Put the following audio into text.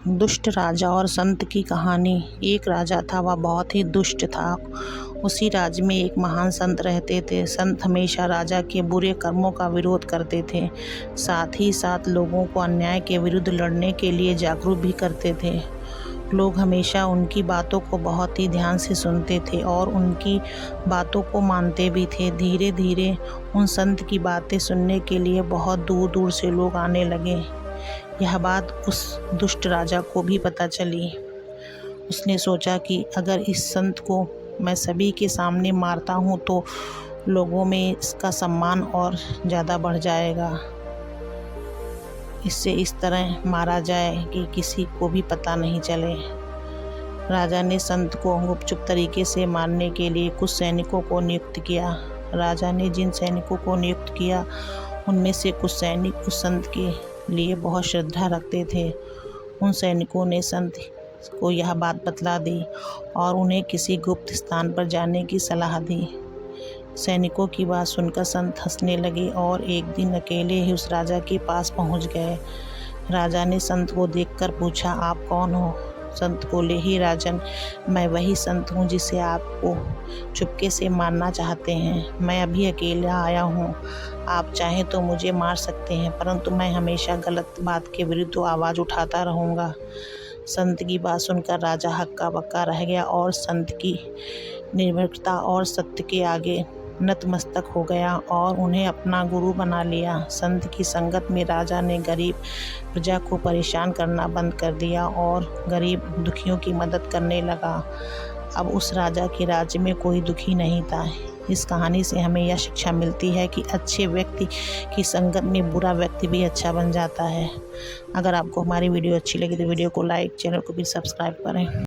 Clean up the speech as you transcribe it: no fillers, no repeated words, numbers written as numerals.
दुष्ट राजा और संत की कहानी। एक राजा था, वह बहुत ही दुष्ट था। उसी राज्य में एक महान संत रहते थे। संत हमेशा राजा के बुरे कर्मों का विरोध करते थे, साथ ही साथ लोगों को अन्याय के विरुद्ध लड़ने के लिए जागरूक भी करते थे। लोग हमेशा उनकी बातों को बहुत ही ध्यान से सुनते थे और उनकी बातों को मानते भी थे। धीरे धीरे उन संत की बातें सुनने के लिए बहुत दूर दूर से लोग आने लगे। यह बात उस दुष्ट राजा को भी पता चली। उसने सोचा कि अगर इस संत को मैं सभी के सामने मारता हूँ तो लोगों में इसका सम्मान और ज़्यादा बढ़ जाएगा। इससे इस तरह मारा जाए कि किसी को भी पता नहीं चले। राजा ने संत को गुपचुप तरीके से मारने के लिए कुछ सैनिकों को नियुक्त किया। राजा ने जिन सैनिकों को नियुक्त किया उनमें से कुछ सैनिक उस संत के लिए बहुत श्रद्धा रखते थे। उन सैनिकों ने संत को यह बात बतला दी और उन्हें किसी गुप्त स्थान पर जाने की सलाह दी। सैनिकों की बात सुनकर संत हंसने लगे और एक दिन अकेले ही उस राजा के पास पहुंच गए। राजा ने संत को देखकर पूछा, आप कौन हो? संत बोले, हे राजन, मैं वही संत हूँ जिसे आपको चुपके से मारना चाहते हैं। मैं अभी अकेला आया हूँ। आप चाहें तो मुझे मार सकते हैं, परंतु मैं हमेशा गलत बात के विरुद्ध आवाज़ उठाता रहूँगा। संत की बात सुनकर राजा हक्का बक्का रह गया और संत की निर्भीकता और सत्य के आगे नतमस्तक हो गया और उन्हें अपना गुरु बना लिया। संत की संगत में राजा ने गरीब प्रजा को परेशान करना बंद कर दिया और गरीब दुखियों की मदद करने लगा। अब उस राजा के राज्य में कोई दुखी नहीं था। इस कहानी से हमें यह शिक्षा मिलती है कि अच्छे व्यक्ति की संगत में बुरा व्यक्ति भी अच्छा बन जाता है। अगर आपको हमारी वीडियो अच्छी लगी तो वीडियो को लाइक, चैनल को भी सब्सक्राइब करें।